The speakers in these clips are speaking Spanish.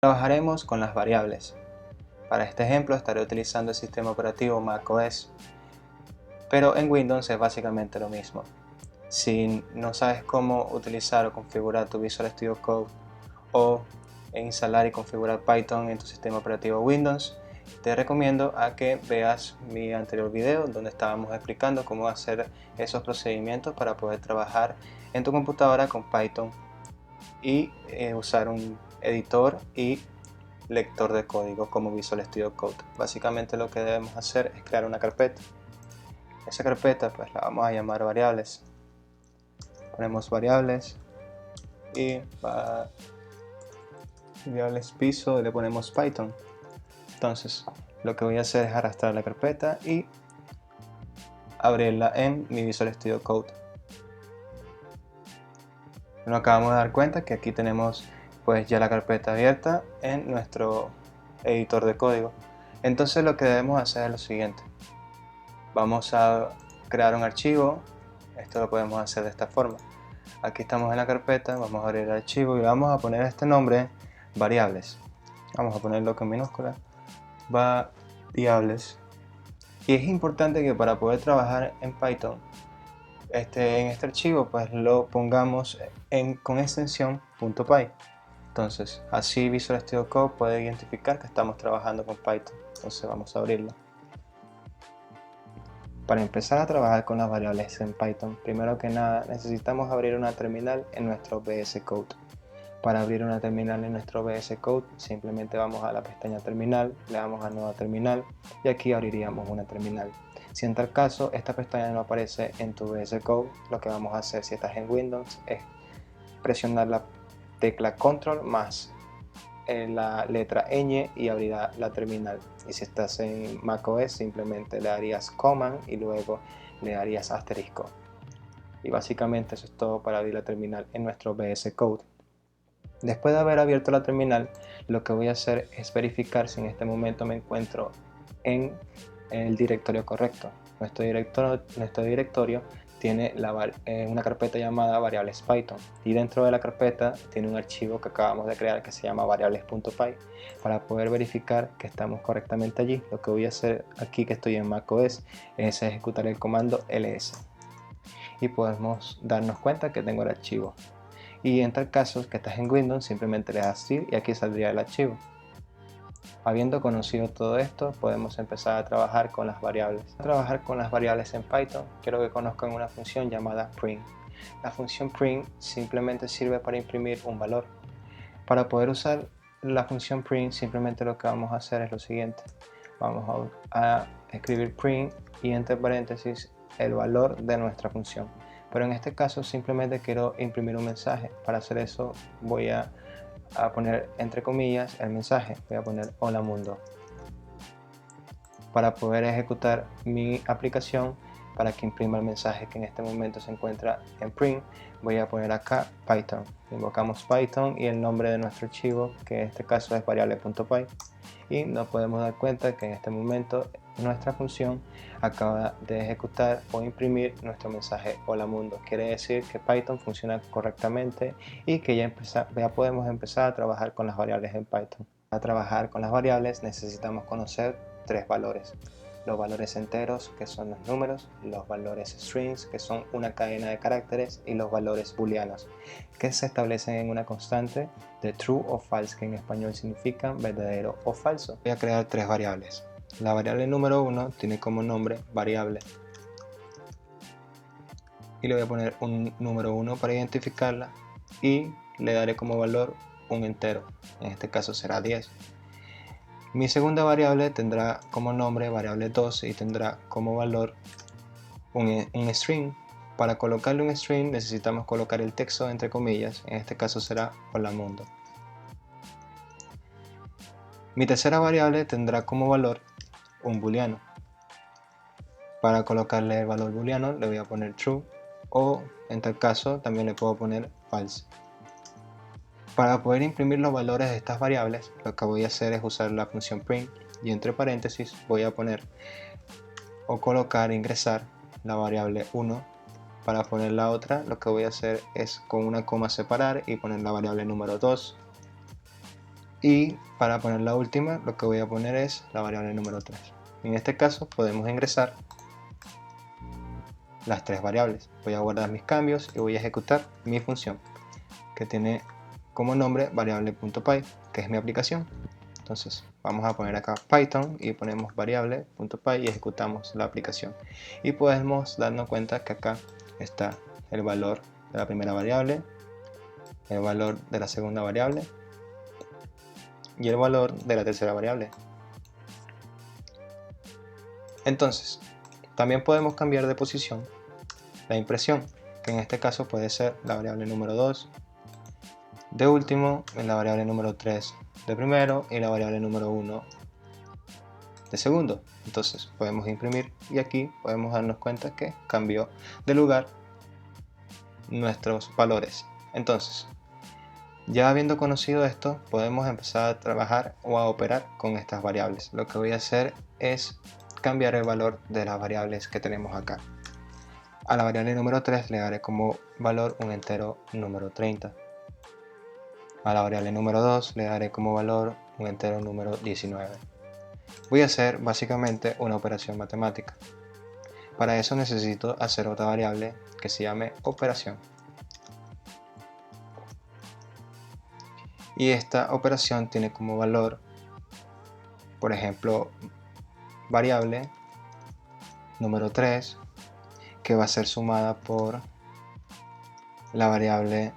Trabajaremos con las variables. Para este ejemplo estaré utilizando el sistema operativo macOS, pero en Windows es básicamente lo mismo. Si no sabes cómo utilizar o configurar tu Visual Studio Code o instalar y configurar Python en tu sistema operativo Windows, te recomiendo a que veas mi anterior video donde estábamos explicando cómo hacer esos procedimientos para poder trabajar en tu computadora con Python y usar un editor y lector de código como Visual Studio Code. Básicamente lo que debemos hacer es crear una carpeta. Esa carpeta pues la vamos a llamar variables. Ponemos variables y variables piso y le ponemos Python. Entonces lo que voy a hacer es arrastrar la carpeta y abrirla en mi Visual Studio Code. Nos acabamos de dar cuenta que aquí tenemos pues ya la carpeta abierta en nuestro editor de código. Entonces lo que debemos hacer es lo siguiente: vamos a crear un archivo. Esto lo podemos hacer de esta forma. Aquí estamos en la carpeta, vamos a abrir el archivo y le vamos a poner este nombre variables. Vamos a ponerlo con minúscula, variables. Y es importante que para poder trabajar en Python en este archivo pues lo pongamos con extensión .py. Entonces así Visual Studio Code puede identificar que estamos trabajando con Python. Entonces vamos a abrirlo. Para empezar a trabajar con las variables en Python, primero que nada necesitamos abrir una terminal en nuestro VS Code. Para abrir una terminal en nuestro VS Code simplemente vamos a la pestaña terminal, le damos a nueva terminal y aquí abriríamos una terminal. Si en tal caso esta pestaña no aparece en tu VS Code, lo que vamos a hacer si estás en Windows es presionar la tecla Control más la letra ñ y abrirá la terminal. Y si estás en macOS simplemente le darías Command y luego le darías asterisco. Y básicamente eso es todo para abrir la terminal en nuestro VS Code. Después de haber abierto la terminal, lo que voy a hacer es verificar si en este momento me encuentro en el directorio correcto. Nuestro directorio tiene una carpeta llamada variables Python y dentro de la carpeta tiene un archivo que acabamos de crear que se llama variables.py. Para poder verificar que estamos correctamente allí, lo que voy a hacer aquí que estoy en macOS es ejecutar el comando ls y podemos darnos cuenta que tengo el archivo. Y en tal caso que estás en Windows simplemente le das sí y aquí saldría el archivo. Habiendo conocido todo esto, podemos empezar a trabajar con las variables. Para trabajar con las variables en Python, quiero que conozcan una función llamada print. La función print simplemente sirve para imprimir un valor. Para poder usar la función print, simplemente lo que vamos a hacer es lo siguiente. Vamos a escribir print y entre paréntesis el valor de nuestra función. Pero en este caso simplemente quiero imprimir un mensaje. Para hacer eso voy a poner entre comillas el mensaje, voy a poner hola mundo. Para poder ejecutar mi aplicación para que imprima el mensaje que en este momento se encuentra en print, voy a poner acá Python. Invocamos Python y el nombre de nuestro archivo, que en este caso es variable.py, y nos podemos dar cuenta que en este momento nuestra función acaba de ejecutar o imprimir nuestro mensaje hola mundo. Quiere decir que Python funciona correctamente y que ya podemos empezar a trabajar con las variables en Python. Para trabajar con las variables necesitamos conocer tres valores: los valores enteros, que son los números; los valores strings, que son una cadena de caracteres; y los valores booleanos, que se establecen en una constante de true o false, que en español significan verdadero o falso. Voy a crear tres variables. La variable número 1 tiene como nombre variable y le voy a poner un número 1 para identificarla y le daré como valor un entero, en este caso será 10. Mi segunda variable tendrá como nombre variable 2 y tendrá como valor un string. Para colocarle un string necesitamos colocar el texto entre comillas, en este caso será hola mundo. Mi tercera variable tendrá como valor un booleano. Para colocarle el valor booleano le voy a poner true o en tal caso también le puedo poner false. Para poder imprimir los valores de estas variables, lo que voy a hacer es usar la función print y entre paréntesis voy a poner o colocar, ingresar la variable 1. Para poner la otra, lo que voy a hacer es con una coma separar y poner la variable número 2. Y para poner la última, lo que voy a poner es la variable número 3. En este caso podemos ingresar las tres variables. Voy a guardar mis cambios y voy a ejecutar mi función, que tiene como nombre variable.py, que es mi aplicación. Entonces vamos a poner acá Python y ponemos variable.py y ejecutamos la aplicación. Y podemos darnos cuenta que acá está el valor de la primera variable, el valor de la segunda variable y el valor de la tercera variable. Entonces, también podemos cambiar de posición la impresión, que en este caso puede ser la variable número 2 de último, en la variable número 3 de primero y la variable número 1 de segundo. Entonces podemos imprimir y aquí podemos darnos cuenta que cambió de lugar nuestros valores. Entonces, ya habiendo conocido esto, podemos empezar a trabajar o a operar con estas variables. Lo que voy a hacer es cambiar el valor de las variables que tenemos acá. A la variable número 3 le daré como valor un entero número 30. A la variable número 2 le daré como valor un entero número 19. Voy a hacer básicamente una operación matemática. Para eso necesito hacer otra variable que se llame operación. Y esta operación tiene como valor, por ejemplo, variable número 3, que va a ser sumada por la variable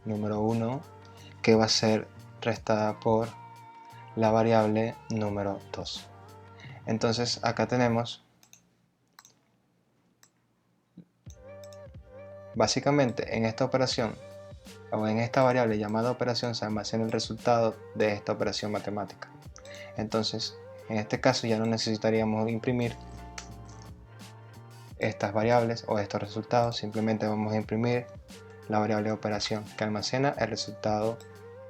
número 1, que va a ser restada por la variable número 2. Entonces acá tenemos básicamente en esta operación o en esta variable llamada operación se almacena el resultado de esta operación matemática. Entonces en este caso ya no necesitaríamos imprimir estas variables o estos resultados, simplemente vamos a imprimir la variable operación que almacena el resultado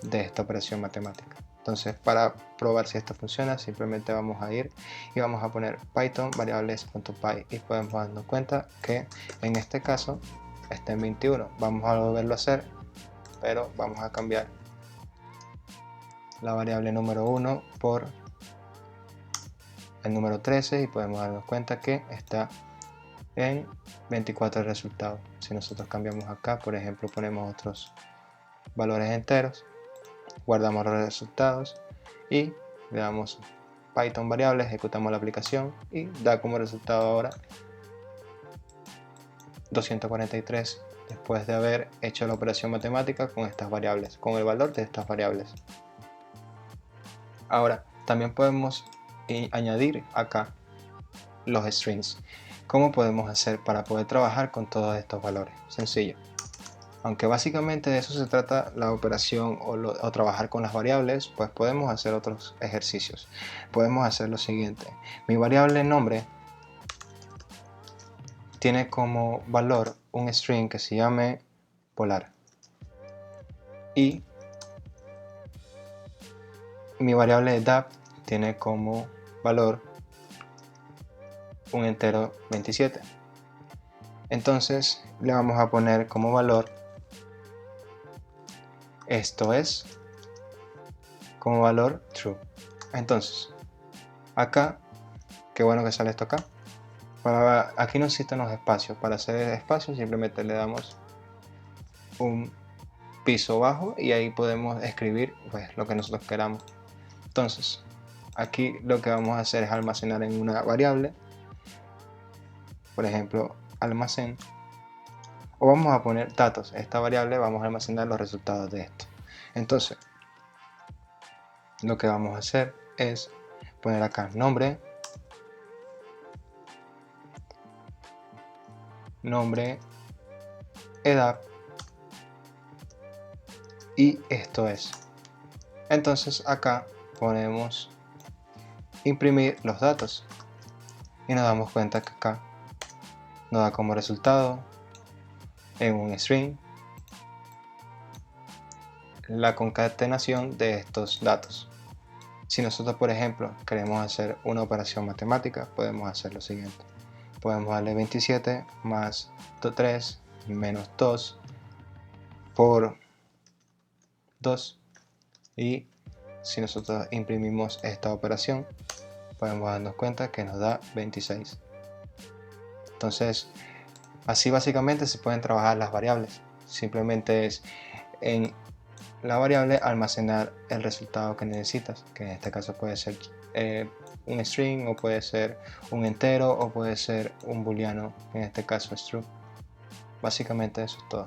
de esta operación matemática. Entonces, para probar si esto funciona, simplemente vamos a ir y vamos a poner python variables.py y podemos darnos cuenta que en este caso está en 21. Vamos a volverlo a hacer, pero vamos a cambiar la variable número 1 por el número 13 y podemos darnos cuenta que está en 24 el resultado. Si nosotros cambiamos acá, por ejemplo, ponemos otros valores enteros, guardamos los resultados y le damos Python variable, ejecutamos la aplicación y da como resultado ahora 243 después de haber hecho la operación matemática con estas variables, con el valor de estas variables. Ahora, también podemos añadir acá los strings. ¿Cómo podemos hacer para poder trabajar con todos estos valores? Sencillo. Aunque básicamente de eso se trata la operación o trabajar con las variables, pues podemos hacer otros ejercicios. Podemos hacer lo siguiente. Mi variable nombre tiene como valor un string que se llame polar. Y mi variable DAP tiene como valor un entero 27. Entonces le vamos a poner como valor esto es como valor true. Entonces acá, qué bueno que sale esto acá. Aquí no existen los espacios. Para hacer el espacio simplemente le damos un piso bajo y ahí podemos escribir pues lo que nosotros queramos. Entonces aquí lo que vamos a hacer es almacenar en una variable, por ejemplo almacén, o vamos a poner datos. Esta variable vamos a almacenar los resultados de esto. Entonces lo que vamos a hacer es poner acá nombre edad y esto es. Entonces acá ponemos imprimir los datos y nos damos cuenta que acá nos da como resultado en un string la concatenación de estos datos. Si nosotros, por ejemplo, queremos hacer una operación matemática, podemos hacer lo siguiente. Podemos darle 27 más 3 menos 2 por 2 y Si nosotros imprimimos esta operación, podemos darnos cuenta que nos da 26. Entonces, así básicamente se pueden trabajar las variables. Simplemente es en la variable almacenar el resultado que necesitas, que en este caso puede ser un string, o puede ser un entero, o puede ser un booleano, en este caso es true. Básicamente eso es todo.